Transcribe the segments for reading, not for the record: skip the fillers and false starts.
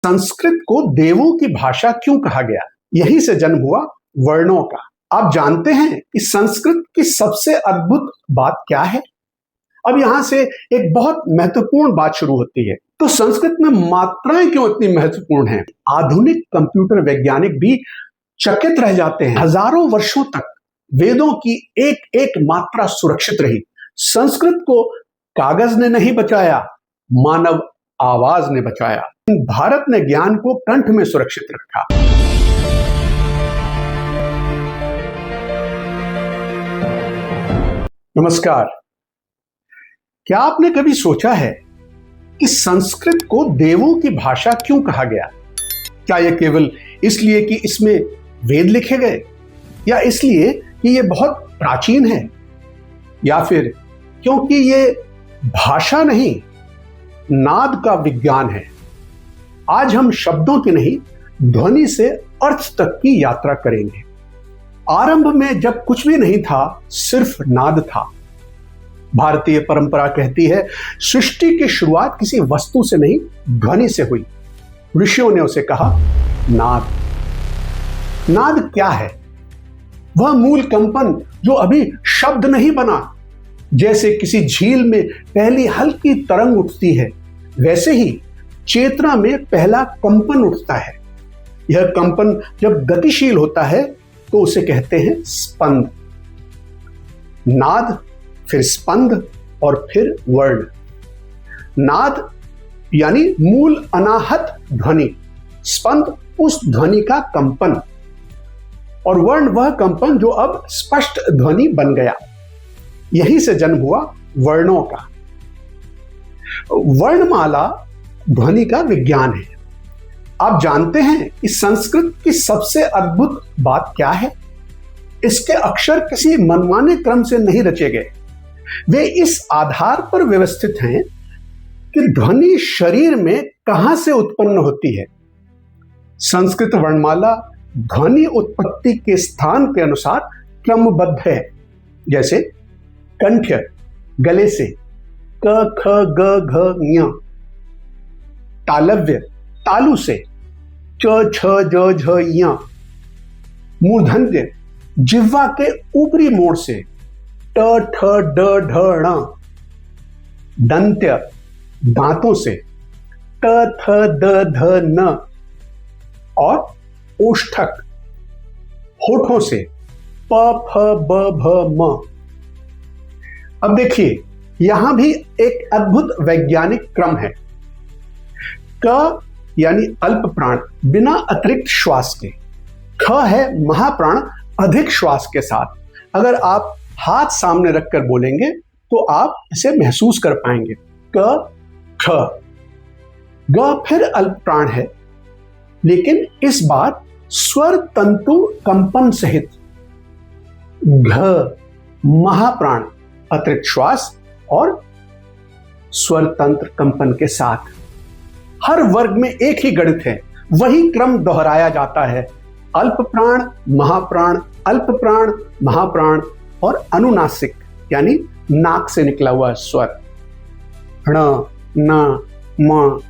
संस्कृत को देवों की भाषा क्यों कहा गया? यहीं से जन्म हुआ वर्णों का। आप जानते हैं कि संस्कृत की सबसे अद्भुत बात क्या है? अब यहां से एक बहुत महत्वपूर्ण बात शुरू होती है। तो संस्कृत में मात्राएं क्यों इतनी महत्वपूर्ण हैं? आधुनिक कंप्यूटर वैज्ञानिक भी चकित रह जाते हैं। हजारों वर्षों तक वेदों की एक एक मात्रा सुरक्षित रही। संस्कृत को कागज ने नहीं बचाया, मानव आवाज ने बचाया। भारत ने ज्ञान को कंठ में सुरक्षित रखा। नमस्कार। क्या आपने कभी सोचा है कि संस्कृत को देवों की भाषा क्यों कहा गया? क्या यह केवल इसलिए कि इसमें वेद लिखे गए, या इसलिए कि यह बहुत प्राचीन है, या फिर क्योंकि यह भाषा नहीं, नाद का विज्ञान है? आज हम शब्दों की नहीं, ध्वनि से अर्थ तक की यात्रा करेंगे। आरंभ में जब कुछ भी नहीं था, सिर्फ नाद था। भारतीय परंपरा कहती है सृष्टि की शुरुआत किसी वस्तु से नहीं, ध्वनि से हुई। ऋषियों ने उसे कहा नाद। नाद क्या है? वह मूल कंपन जो अभी शब्द नहीं बना। जैसे किसी झील में पहली हल्की तरंग उठती है, वैसे ही चेतना में पहला कंपन उठता है। यह कंपन जब गतिशील होता है तो उसे कहते हैं स्पंद। नाद, फिर स्पंद और फिर वर्ण। नाद यानी मूल अनाहत ध्वनि, स्पंद उस ध्वनि का कंपन, और वर्ण वह कंपन जो अब स्पष्ट ध्वनि बन गया। यहीं से जन्म हुआ वर्णों का। वर्णमाला ध्वनि का विज्ञान है। आप जानते हैं कि संस्कृत की सबसे अद्भुत बात क्या है? इसके अक्षर किसी मनमाने क्रम से नहीं रचे गए। वे इस आधार पर व्यवस्थित हैं कि ध्वनि शरीर में कहां से उत्पन्न होती है। संस्कृत वर्णमाला ध्वनि उत्पत्ति के स्थान के अनुसार क्रमबद्ध है। जैसे कंठ्य, गले से, क ख ग घ ञ। तालव्य, तालु से, च छ ज झ ञ। मूर्धन्य, जिह्वा के ऊपरी मोड़ से, ट ठ ड ढ ण। दंत्य, दांतों से, ट थ द ध न। और ओष्ठक, होठों से, प फ ब भ म। अब देखिए, यहां भी एक अद्भुत वैज्ञानिक क्रम है। क यानी अल्प प्राण, बिना अतिरिक्त श्वास के। ख है महाप्राण, अधिक श्वास के साथ। अगर आप हाथ सामने रखकर बोलेंगे तो आप इसे महसूस कर पाएंगे। क ख। ग फिर अल्प प्राण है, लेकिन इस बार स्वर तंतु कंपन सहित। घ महाप्राण, अतिरिक्त श्वास और स्वर तंत्र कंपन के साथ। हर वर्ग में एक ही गणित है, वही क्रम दोहराया जाता है। अल्प प्राण, महाप्राण, अल्प प्राण, महाप्राण और अनुनासिक यानी नाक से निकला हुआ स्वर। ण, न, म।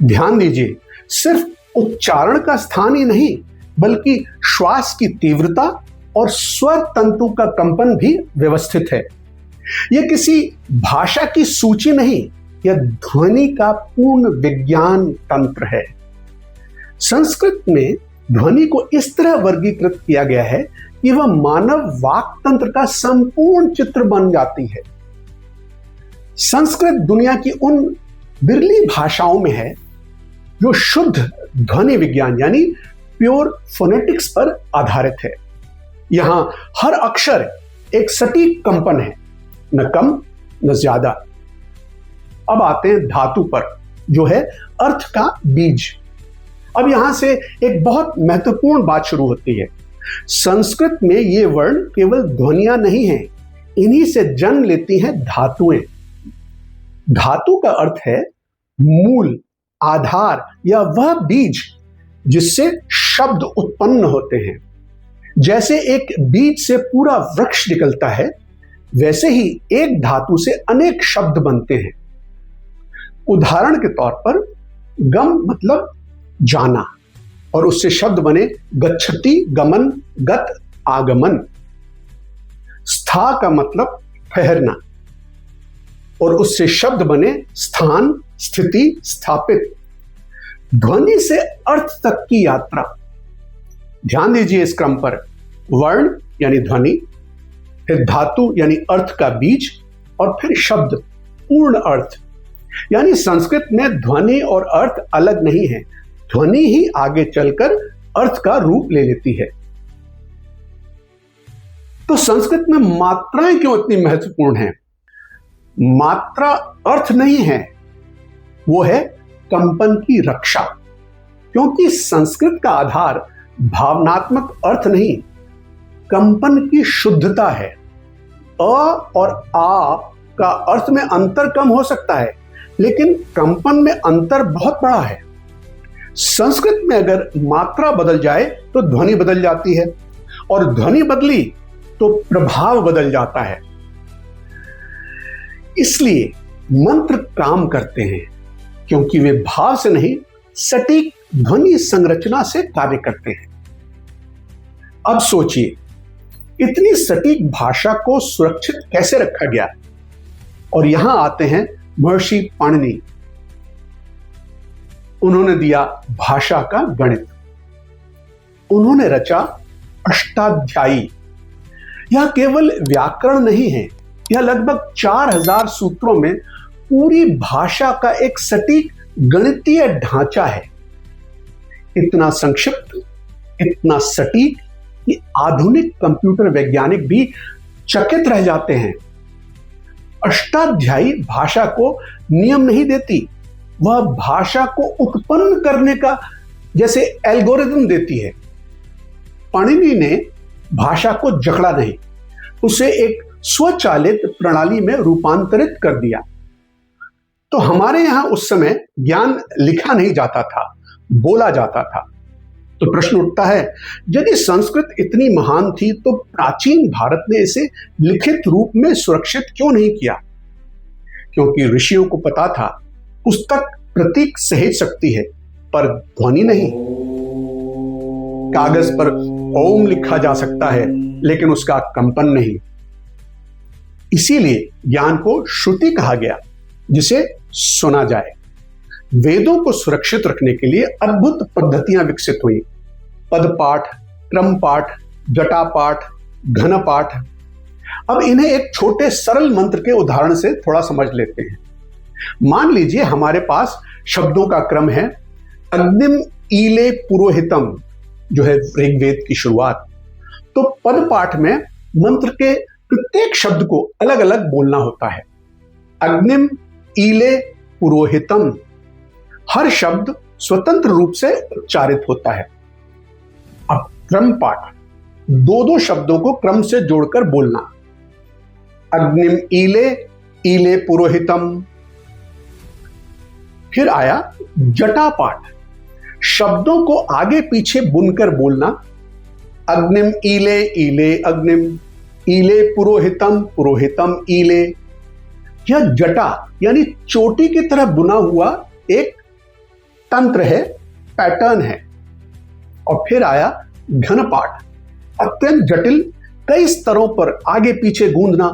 ध्यान दीजिए, सिर्फ उच्चारण का स्थान ही नहीं, बल्कि श्वास की तीव्रता और स्वर तंतु का कंपन भी व्यवस्थित है। यह किसी भाषा की सूची नहीं, यह ध्वनि का पूर्ण विज्ञान तंत्र है। संस्कृत में ध्वनि को इस तरह वर्गीकृत किया गया है कि वह मानव वाक तंत्र का संपूर्ण चित्र बन जाती है। संस्कृत दुनिया की उन बिरली भाषाओं में है जो शुद्ध ध्वनि विज्ञान यानी प्योर फोनेटिक्स पर आधारित है। यहां हर अक्षर एक सटीक कंपन है, न कम न ज्यादा। अब आते हैं धातु पर, जो है अर्थ का बीज। अब यहां से एक बहुत महत्वपूर्ण बात शुरू होती है। संस्कृत में ये वर्ण केवल ध्वनियां नहीं हैं, इन्हीं से जन्म लेती हैं धातुएं। धातु का अर्थ है मूल, आधार या वह बीज जिससे शब्द उत्पन्न होते हैं। जैसे एक बीज से पूरा वृक्ष निकलता है, वैसे ही एक धातु से अनेक शब्द बनते हैं। उदाहरण के तौर पर गम मतलब जाना, और उससे शब्द बने गच्छति गमन, गत आगमन। स्था का मतलब ठहरना, और उससे शब्द बने स्थान, स्थिति, स्थापित। ध्वनि से अर्थ तक की यात्रा। ध्यान दीजिए इस क्रम पर। वर्ण यानी ध्वनि, फिर धातु यानी अर्थ का बीज, और फिर शब्द पूर्ण अर्थ। यानी संस्कृत में ध्वनि और अर्थ अलग नहीं है, ध्वनि ही आगे चलकर अर्थ का रूप ले लेती है। तो संस्कृत में मात्राएं क्यों इतनी महत्वपूर्ण हैं? मात्रा अर्थ नहीं है, वो है कंपन की रक्षा। क्योंकि संस्कृत का आधार भावनात्मक अर्थ नहीं, कंपन की शुद्धता है। अ और आ का अर्थ में अंतर कम हो सकता है, लेकिन कंपन में अंतर बहुत बड़ा है। संस्कृत में अगर मात्रा बदल जाए तो ध्वनि बदल जाती है, और ध्वनि बदली तो प्रभाव बदल जाता है। इसलिए मंत्र काम करते हैं, क्योंकि वे भाव से नहीं, सटीक ध्वनि संरचना से कार्य करते हैं। अब सोचिए, इतनी सटीक भाषा को सुरक्षित कैसे रखा गया? और यहां आते हैं महर्षि पाणिनि। उन्होंने दिया भाषा का गणित। उन्होंने रचा अष्टाध्यायी। यह केवल व्याकरण नहीं है, यह लगभग 4000 सूत्रों में पूरी भाषा का एक सटीक गणितीय ढांचा है। इतना संक्षिप्त, इतना सटीक कि आधुनिक कंप्यूटर वैज्ञानिक भी चकित रह जाते हैं। अष्टाध्यायी भाषा को नियम नहीं देती, वह भाषा को उत्पन्न करने का जैसे एल्गोरिथम देती है। पाणिनि ने भाषा को जकड़ा नहीं, उसे एक स्वचालित प्रणाली में रूपांतरित कर दिया। तो हमारे यहां उस समय ज्ञान लिखा नहीं जाता था, बोला जाता था। तो प्रश्न उठता है, यदि संस्कृत इतनी महान थी तो प्राचीन भारत ने इसे लिखित रूप में सुरक्षित क्यों नहीं किया? क्योंकि ऋषियों को पता था पुस्तक प्रतीक सहेज सकती है, पर ध्वनि नहीं। कागज पर ओम लिखा जा सकता है, लेकिन उसका कंपन नहीं। इसीलिए ज्ञान को श्रुति कहा गया, जिसे सुना जाए। वेदों को सुरक्षित रखने के लिए अद्भुत पद्धतियां विकसित हुई। पद पाठ, क्रम पाठ, जटा पाठ, घन पाठ। अब इन्हें एक छोटे सरल मंत्र के उदाहरण से थोड़ा समझ लेते हैं। मान लीजिए हमारे पास शब्दों का क्रम है अग्निम ईले पुरोहितम, जो है ऋग्वेद की शुरुआत। तो पद पाठ में मंत्र के प्रत्येक शब्द को अलग अलग बोलना होता है। अग्निम ईले पुरोहितम, हर शब्द स्वतंत्र रूप से उच्चारित होता है। अब क्रम पाठ, दो दो शब्दों को क्रम से जोड़कर बोलना। अग्निम ईले, ईले पुरोहितम। फिर आया जटा पाठ, शब्दों को आगे पीछे बुनकर बोलना। अग्निम ईले, ईले अग्निम, ईले पुरोहितम, पुरोहितम ईले। यह जटा यानी चोटी की तरह बुना हुआ एक तंत्र है, पैटर्न है। और फिर आया घन पाठ, अत्यंत जटिल, कई स्तरों पर आगे पीछे गूंदना।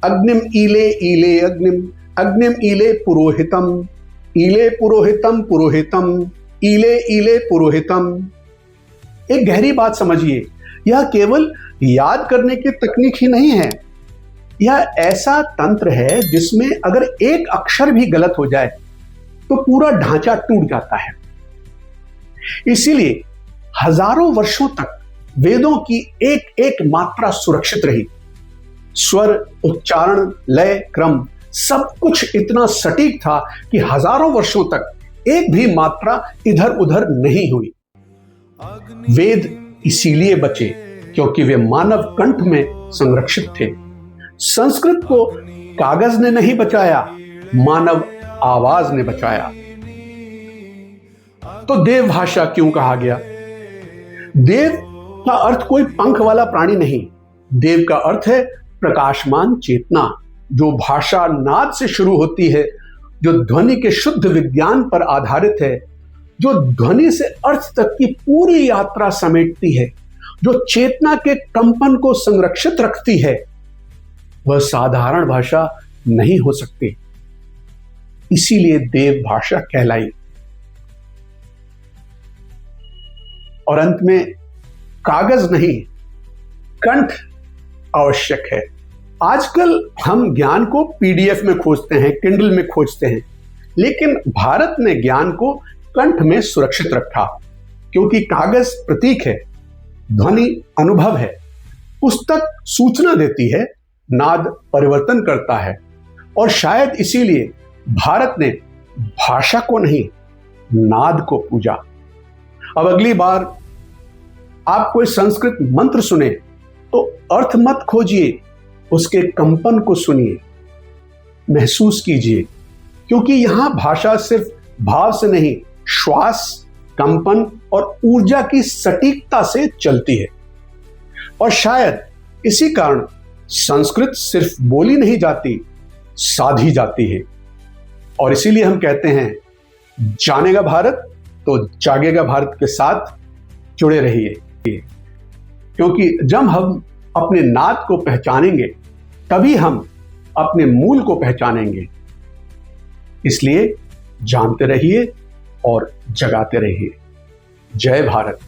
अग्निम ईले, ईले अग्निम, अग्निम ईले पुरोहितम, ईले पुरोहितम, पुरोहितम ईले, ईले पुरोहितम। एक गहरी बात समझिए, यह केवल याद करने की तकनीक ही नहीं है, यह ऐसा तंत्र है जिसमें अगर एक अक्षर भी गलत हो जाए तो पूरा ढांचा टूट जाता है। इसीलिए हजारों वर्षों तक वेदों की एक एक मात्रा सुरक्षित रही। स्वर, उच्चारण, लय, क्रम सब कुछ इतना सटीक था कि हजारों वर्षों तक एक भी मात्रा इधर उधर नहीं हुई। वेद इसीलिए बचे क्योंकि वे मानव कंठ में संरक्षित थे। संस्कृत को कागज ने नहीं बचाया, मानव आवाज ने बचाया। तो देव भाषा क्यों कहा गया? देव का अर्थ कोई पंख वाला प्राणी नहीं, देव का अर्थ है प्रकाशमान चेतना, जो भाषा नाद से शुरू होती है, जो ध्वनि के शुद्ध विज्ञान पर आधारित है, जो ध्वनि से अर्थ तक की पूरी यात्रा समेटती है, जो चेतना के कंपन को संरक्षित रखती है, वह साधारण भाषा नहीं हो सकती। इसीलिए देव भाषा कहलाई। और अंत में कागज नहीं, कंठ आवश्यक है। आजकल हम ज्ञान को पीडीएफ में खोजते हैं, किंडल में खोजते हैं, लेकिन भारत ने ज्ञान को कंठ में सुरक्षित रखा, क्योंकि कागज प्रतीक है, ध्वनि अनुभव है, पुस्तक सूचना देती है, नाद परिवर्तन करता है। और शायद इसीलिए भारत ने भाषा को नहीं, नाद को पूजा। अब अगली बार आप कोई संस्कृत मंत्र सुने तो अर्थ मत खोजिए, उसके कंपन को सुनिए, महसूस कीजिए, क्योंकि यहां भाषा सिर्फ भाव से नहीं, श्वास, कंपन और ऊर्जा की सटीकता से चलती है। और शायद इसी कारण संस्कृत सिर्फ बोली नहीं जाती, साधी जाती है। और इसीलिए हम कहते हैं, जानेगा भारत तो जागेगा भारत के साथ जुड़े रहिए, क्योंकि जब हम अपने नाद को पहचानेंगे तभी हम अपने मूल को पहचानेंगे। इसलिए जानते रहिए और जगाते रहिए। जय भारत।